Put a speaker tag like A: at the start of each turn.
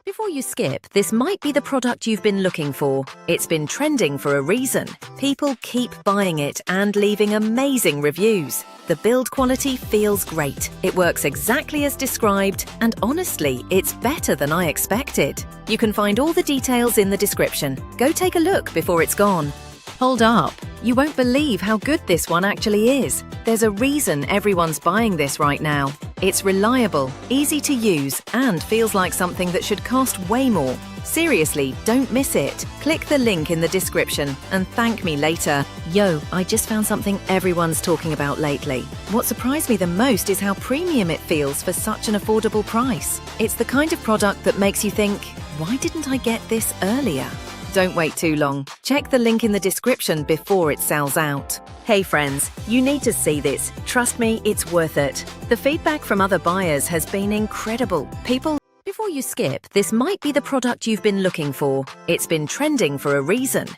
A: Before you skip, this might be the product you've been looking for. It's been trending for a reason. People keep buying it and leaving amazing reviews. The build quality feels great. It works exactly as described, and honestly, it's better than I expected. You can find all the details in the description. Go take a look before it's gone. Hold up. You won't believe how good this one actually is. There's a reason everyone's buying this right now. It's reliable, easy to use, and feels like something that should cost way more. Seriously, don't miss it. Click the link in the description and thank me later. Yo, I just found something everyone's talking about lately. What surprised me the most is how premium it feels for such an affordable price. It's the kind of product that makes you think, why didn't I get this earlier? Don't wait too long. Check the link in the description before it sells out. Hey friends, you need to see this. Trust me, it's worth it. The feedback from other buyers has been incredible. Before you skip, this might be the product you've been looking for. It's been trending for a reason.